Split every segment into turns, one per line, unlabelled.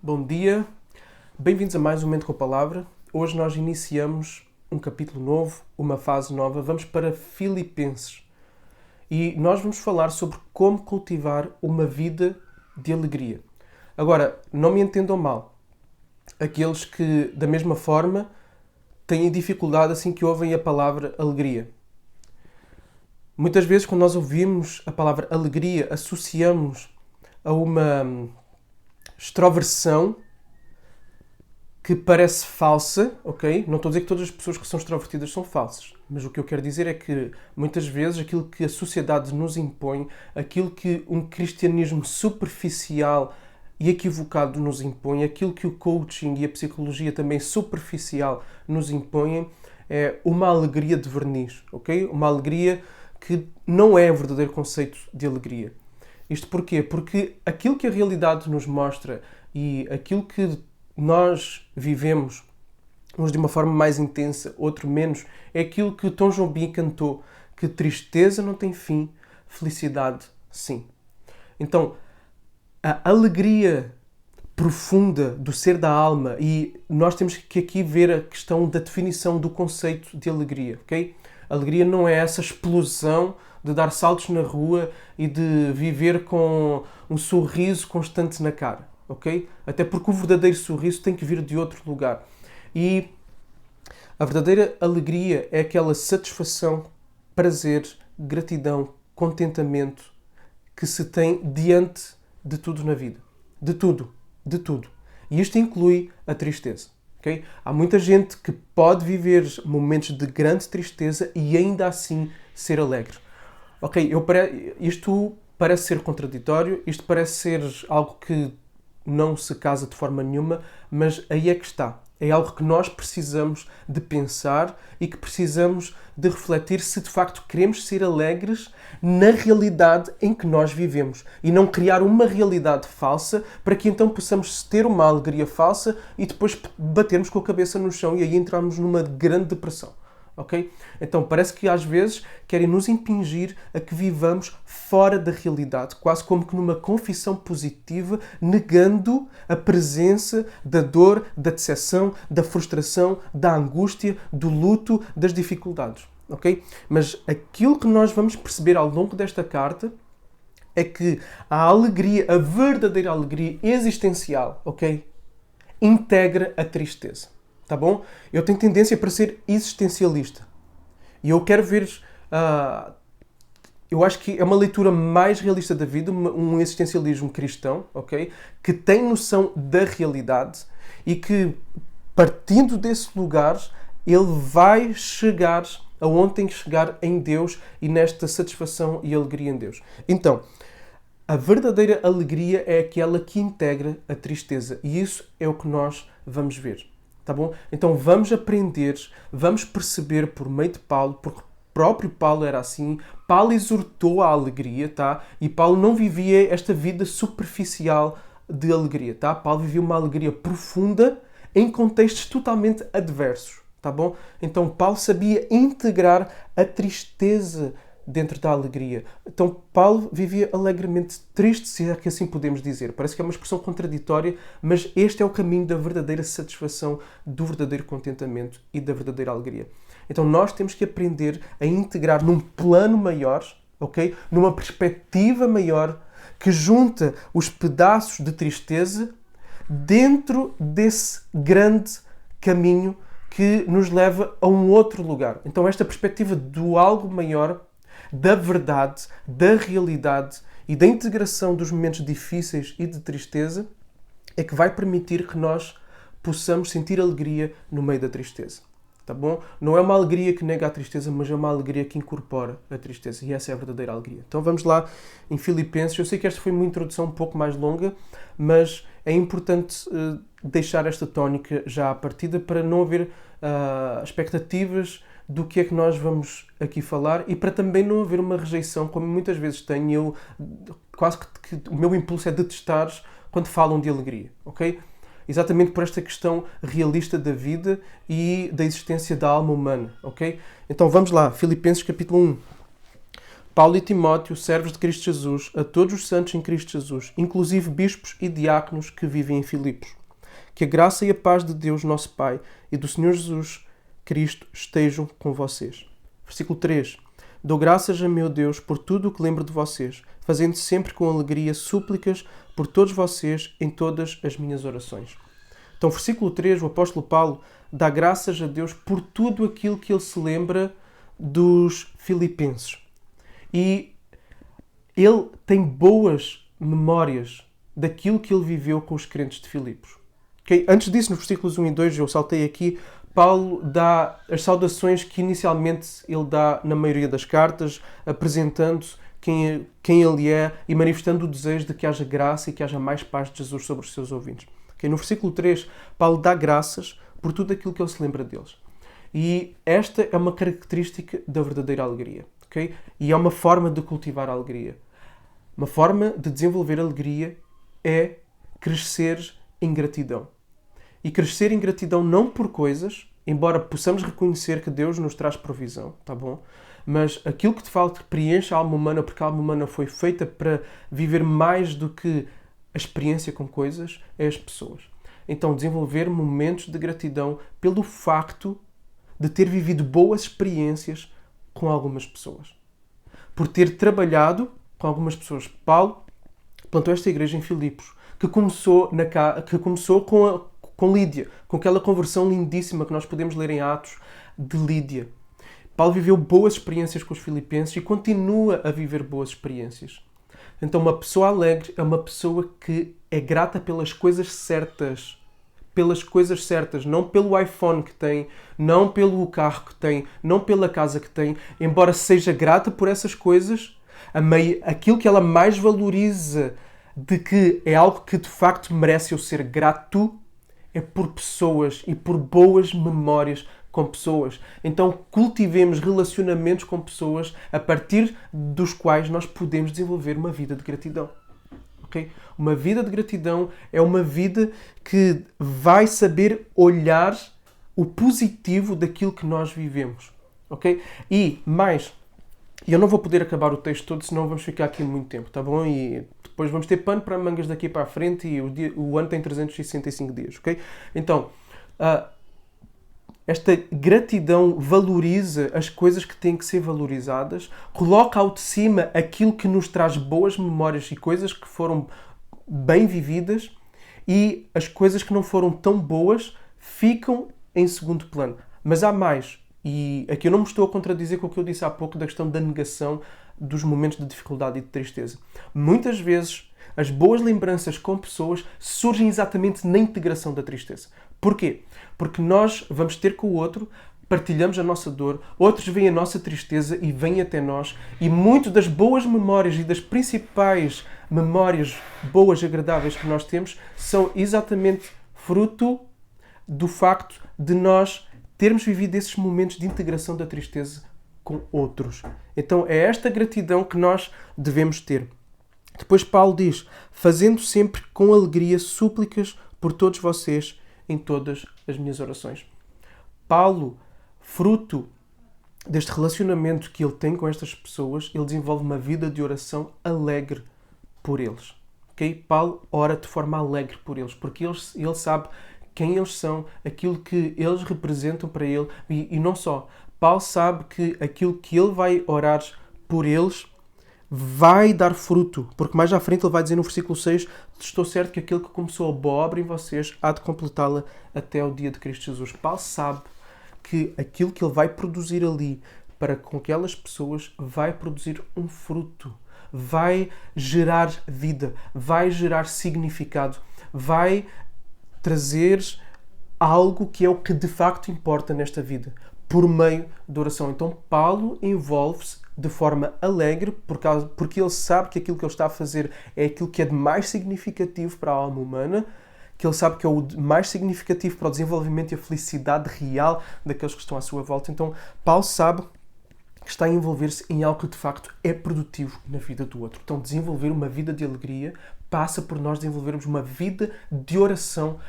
Bom dia, bem-vindos a mais um Momento com a Palavra. Hoje nós iniciamos um capítulo novo, uma fase nova. Vamos para Filipenses e nós vamos falar sobre como cultivar uma vida de alegria. Agora, não me entendam mal. Aqueles que, da mesma forma, têm dificuldade assim que ouvem a palavra alegria. Muitas vezes, quando nós ouvimos a palavra alegria, associamos a uma extroversão que parece falsa, ok? Não estou a dizer que todas as pessoas que são extrovertidas são falsas, mas o que eu quero dizer é que muitas vezes aquilo que a sociedade nos impõe, aquilo que um cristianismo superficial e equivocado nos impõe, aquilo que o coaching e a psicologia também superficial nos impõem, é uma alegria de verniz, ok? Uma alegria que não é o verdadeiro conceito de alegria. Isto porquê? Porque aquilo que a realidade nos mostra e aquilo que nós vivemos, uns de uma forma mais intensa, outro menos, é aquilo que Tom Jobim cantou, que tristeza não tem fim, felicidade sim. Então, a alegria profunda do ser da alma, e nós temos que aqui ver a questão da definição do conceito de alegria, ok? Alegria não é essa explosão de dar saltos na rua e de viver com um sorriso constante na cara, ok? Até porque o verdadeiro sorriso tem que vir de outro lugar. E a verdadeira alegria é aquela satisfação, prazer, gratidão, contentamento que se tem diante de tudo na vida. De tudo. De tudo. E isto inclui a tristeza. Okay? Há muita gente que pode viver momentos de grande tristeza e ainda assim ser alegre. Ok, isto parece ser contraditório, isto parece ser algo que não se casa de forma nenhuma, mas aí é que está. É algo que nós precisamos de pensar e que precisamos de refletir se de facto queremos ser alegres na realidade em que nós vivemos e não criar uma realidade falsa para que então possamos ter uma alegria falsa e depois batermos com a cabeça no chão e aí entrarmos numa grande depressão. Okay? Então parece que às vezes querem nos impingir a que vivamos fora da realidade, quase como que numa confissão positiva, negando a presença da dor, da decepção, da frustração, da angústia, do luto, das dificuldades. Okay? Mas aquilo que nós vamos perceber ao longo desta carta é que a alegria, a verdadeira alegria existencial, ok, integra a tristeza. Tá bom? Eu tenho tendência para ser existencialista. E eu quero ver... eu acho que é uma leitura mais realista da vida, um existencialismo cristão, ok? Que tem noção da realidade e que, partindo desse lugar, ele vai chegar aonde tem que chegar em Deus e nesta satisfação e alegria em Deus. Então, a verdadeira alegria é aquela que integra a tristeza. E isso é o que nós vamos ver. Tá bom? Então vamos aprender, vamos perceber por meio de Paulo, porque o próprio Paulo era assim. Paulo exortou a alegria, tá? E Paulo não vivia esta vida superficial de alegria, tá? Paulo vivia uma alegria profunda em contextos totalmente adversos, tá bom? Então Paulo sabia integrar a tristeza dentro da alegria. Então Paulo vivia alegremente triste, se é que assim podemos dizer. Parece que é uma expressão contraditória, mas este é o caminho da verdadeira satisfação, do verdadeiro contentamento e da verdadeira alegria. Então nós temos que aprender a integrar num plano maior, ok? Numa perspectiva maior, que junta os pedaços de tristeza dentro desse grande caminho que nos leva a um outro lugar. Então esta perspectiva do algo maior, da verdade, da realidade e da integração dos momentos difíceis e de tristeza é que vai permitir que nós possamos sentir alegria no meio da tristeza. Tá bom? Não é uma alegria que nega a tristeza, mas é uma alegria que incorpora a tristeza. E essa é a verdadeira alegria. Então vamos lá em Filipenses. Eu sei que esta foi uma introdução um pouco mais longa, mas é importante deixar esta tónica já à partida para não haver expectativas do que é que nós vamos aqui falar e para também não haver uma rejeição, como muitas vezes tenho. Eu quase que o meu impulso é detestar quando falam de alegria, ok? Exatamente por esta questão realista da vida e da existência da alma humana, ok? Então vamos lá, Filipenses capítulo 1. Paulo e Timóteo, servos de Cristo Jesus, a todos os santos em Cristo Jesus, inclusive bispos e diáconos que vivem em Filipos. Que a graça e a paz de Deus, nosso Pai, e do Senhor Jesus Cristo estejam com vocês. Versículo 3. Dou graças a meu Deus por tudo o que lembro de vocês, fazendo sempre com alegria súplicas por todos vocês em todas as minhas orações. Então, versículo 3, o apóstolo Paulo dá graças a Deus por tudo aquilo que ele se lembra dos filipenses. E ele tem boas memórias daquilo que ele viveu com os crentes de Filipos. Okay? Antes disso, nos versículos 1 e 2, eu saltei aqui, Paulo dá as saudações que inicialmente ele dá na maioria das cartas, apresentando quem ele é e manifestando o desejo de que haja graça e que haja mais paz de Jesus sobre os seus ouvintes. Okay? No versículo 3, Paulo dá graças por tudo aquilo que ele se lembra deles. E esta é uma característica da verdadeira alegria. Okay? E é uma forma de cultivar a alegria. Uma forma de desenvolver alegria é crescer em gratidão. E crescer em gratidão não por coisas, embora possamos reconhecer que Deus nos traz provisão, tá bom? Mas aquilo que de facto preenche a alma humana, porque a alma humana foi feita para viver mais do que a experiência com coisas, é as pessoas. Então, desenvolver momentos de gratidão pelo facto de ter vivido boas experiências com algumas pessoas. Por ter trabalhado com algumas pessoas. Paulo plantou esta igreja em Filipos, que começou com Lídia, com aquela conversão lindíssima que nós podemos ler em Atos de Lídia. Paulo viveu boas experiências com os filipenses e continua a viver boas experiências. Então, uma pessoa alegre é uma pessoa que é grata pelas coisas certas. Pelas coisas certas, não pelo iPhone que tem, não pelo carro que tem, não pela casa que tem. Embora seja grata por essas coisas, aquilo que ela mais valoriza de que é algo que de facto merece eu ser grato é por pessoas e por boas memórias com pessoas. Então cultivemos relacionamentos com pessoas a partir dos quais nós podemos desenvolver uma vida de gratidão. Okay? Uma vida de gratidão é uma vida que vai saber olhar o positivo daquilo que nós vivemos. Okay? E mais, eu não vou poder acabar o texto todo, senão vamos ficar aqui muito tempo, tá bom? E depois vamos ter pano para mangas daqui para a frente e o ano tem 365 dias, ok? Então, esta gratidão valoriza as coisas que têm que ser valorizadas, coloca ao de cima aquilo que nos traz boas memórias e coisas que foram bem vividas e as coisas que não foram tão boas ficam em segundo plano. Mas há mais. E aqui eu não me estou a contradizer com o que eu disse há pouco da questão da negação dos momentos de dificuldade e de tristeza. Muitas vezes, as boas lembranças com pessoas surgem exatamente na integração da tristeza. Porquê? Porque nós vamos ter com o outro, partilhamos a nossa dor, outros veem a nossa tristeza e vêm até nós. E muito das boas memórias e das principais memórias boas e agradáveis que nós temos são exatamente fruto do facto de nós termos vivido esses momentos de integração da tristeza com outros. Então é esta gratidão que nós devemos ter. Depois Paulo diz, fazendo sempre com alegria súplicas por todos vocês em todas as minhas orações. Paulo, fruto deste relacionamento que ele tem com estas pessoas, ele desenvolve uma vida de oração alegre por eles. Okay? Paulo ora de forma alegre por eles, porque ele sabe quem eles são, aquilo que eles representam para ele e não só. Paulo sabe que aquilo que ele vai orar por eles vai dar fruto, porque mais à frente ele vai dizer no versículo 6, estou certo que aquele que começou a boa obra em vocês há de completá-la até ao dia de Cristo Jesus. Paulo sabe que aquilo que ele vai produzir ali para com aquelas pessoas vai produzir um fruto, vai gerar vida, vai gerar significado, vai trazer algo que é o que de facto importa nesta vida, por meio da oração. Então Paulo envolve-se de forma alegre, porque ele sabe que aquilo que ele está a fazer é aquilo que é de mais significativo para a alma humana, que ele sabe que é o mais significativo para o desenvolvimento e a felicidade real daqueles que estão à sua volta. Então Paulo sabe que está a envolver-se em algo que de facto é produtivo na vida do outro. Então desenvolver uma vida de alegria passa por nós desenvolvermos uma vida de oração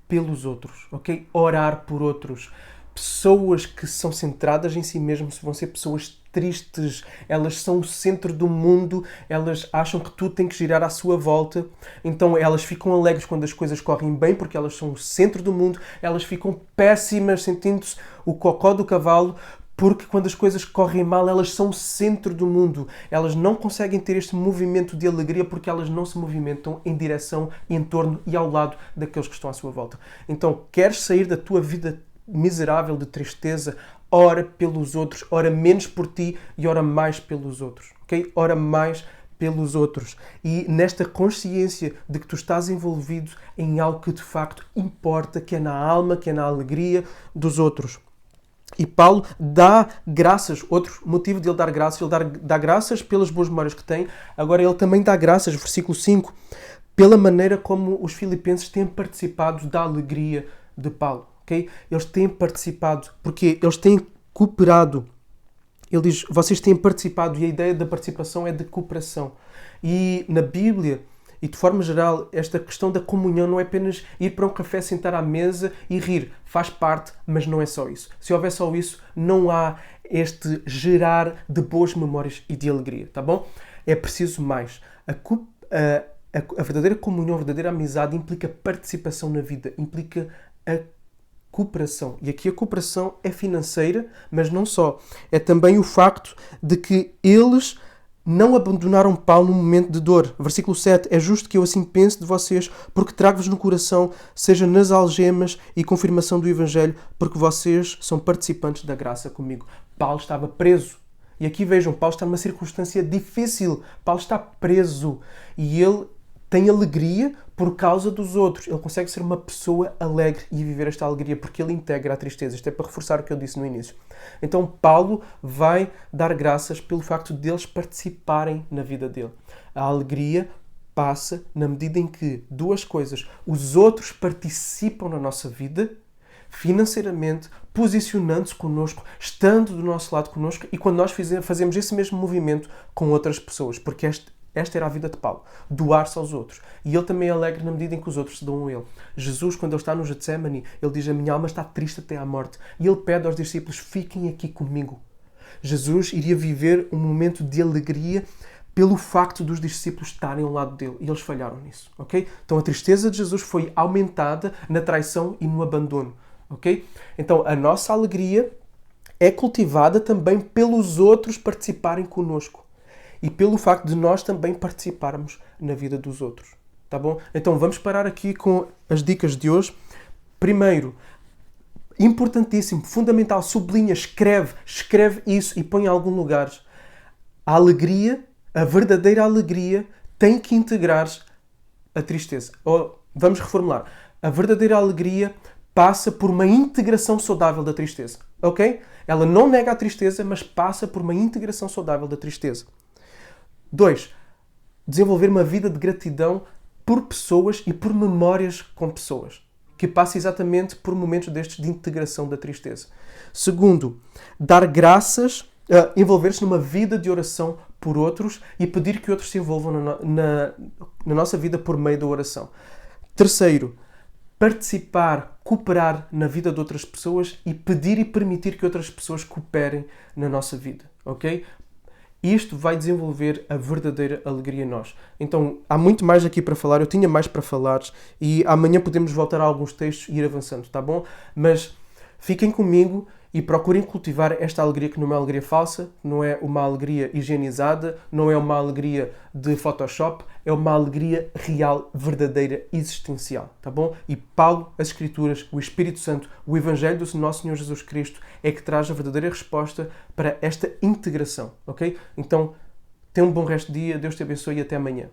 pelos outros, ok? Orar por outros. Pessoas que são centradas em si mesmos vão ser pessoas tristes, elas são o centro do mundo, elas acham que tudo tem que girar à sua volta, então elas ficam alegres quando as coisas correm bem, porque elas são o centro do mundo, elas ficam péssimas, sentindo-se o cocó do cavalo, porque quando as coisas correm mal, elas são o centro do mundo. Elas não conseguem ter este movimento de alegria porque elas não se movimentam em direção, em torno e ao lado daqueles que estão à sua volta. Então, queres sair da tua vida miserável de tristeza? Ora pelos outros, ora menos por ti e ora mais pelos outros. Ok? Ora mais pelos outros. E nesta consciência de que tu estás envolvido em algo que de facto importa, que é na alma, que é na alegria dos outros. E Paulo dá graças, outro motivo de ele dar graças, ele dá graças pelas boas memórias que tem, agora ele também dá graças, versículo 5, pela maneira como os filipenses têm participado da alegria de Paulo. Okay? Eles têm participado, porque eles têm cooperado. Ele diz, vocês têm participado, e a ideia da participação é de cooperação. E na Bíblia, e de forma geral, esta questão da comunhão não é apenas ir para um café, sentar à mesa e rir. Faz parte, mas não é só isso. Se houver só isso, não há este gerar de boas memórias e de alegria, tá bom? É preciso mais. A verdadeira comunhão, a verdadeira amizade implica participação na vida, implica a cooperação. E aqui a cooperação é financeira, mas não só. É também o facto de que eles não abandonaram Paulo no momento de dor. Versículo 7. É justo que eu assim pense de vocês, porque trago-vos no coração, seja nas algemas e confirmação do Evangelho, porque vocês são participantes da graça comigo. Paulo estava preso. E aqui vejam, Paulo está numa circunstância difícil. Paulo está preso. E ele tem alegria por causa dos outros. Ele consegue ser uma pessoa alegre e viver esta alegria porque ele integra a tristeza. Isto é para reforçar o que eu disse no início. Então Paulo vai dar graças pelo facto deles participarem na vida dele. A alegria passa na medida em que duas coisas. Os outros participam na nossa vida financeiramente, posicionando-se connosco, estando do nosso lado connosco, e quando nós fazemos esse mesmo movimento com outras pessoas, porque esta era a vida de Paulo, doar-se aos outros. E ele também é alegre na medida em que os outros se dão a ele. Jesus, quando ele está no Getsémani, ele diz, a minha alma está triste até à morte. E ele pede aos discípulos, fiquem aqui comigo. Jesus iria viver um momento de alegria pelo facto dos discípulos estarem ao lado dele. E eles falharam nisso. Okay? Então a tristeza de Jesus foi aumentada na traição e no abandono. Okay? Então a nossa alegria é cultivada também pelos outros participarem connosco. E pelo facto de nós também participarmos na vida dos outros. Tá bom? Então vamos parar aqui com as dicas de hoje. Primeiro, importantíssimo, fundamental, sublinha, escreve isso e põe em algum lugar. A alegria, a verdadeira alegria, tem que integrar a tristeza. Ou, vamos reformular. A verdadeira alegria passa por uma integração saudável da tristeza. Ok? Ela não nega a tristeza, mas passa por uma integração saudável da tristeza. 2. Desenvolver uma vida de gratidão por pessoas e por memórias com pessoas, que passa exatamente por momentos destes de integração da tristeza. Segundo, dar graças, envolver-se numa vida de oração por outros e pedir que outros se envolvam na nossa vida por meio da oração. Terceiro, participar, cooperar na vida de outras pessoas e pedir e permitir que outras pessoas cooperem na nossa vida, ok? Isto vai desenvolver a verdadeira alegria em nós. Então, há muito mais aqui para falar, eu tinha mais para falar e amanhã podemos voltar a alguns textos e ir avançando, tá bom? Mas fiquem comigo e procurem cultivar esta alegria que não é uma alegria falsa, não é uma alegria higienizada, não é uma alegria de Photoshop, é uma alegria real, verdadeira, existencial, tá bom? E Paulo, as Escrituras, o Espírito Santo, o Evangelho do nosso Senhor Jesus Cristo é que traz a verdadeira resposta para esta integração, ok? Então, tenha um bom resto de dia, Deus te abençoe e até amanhã.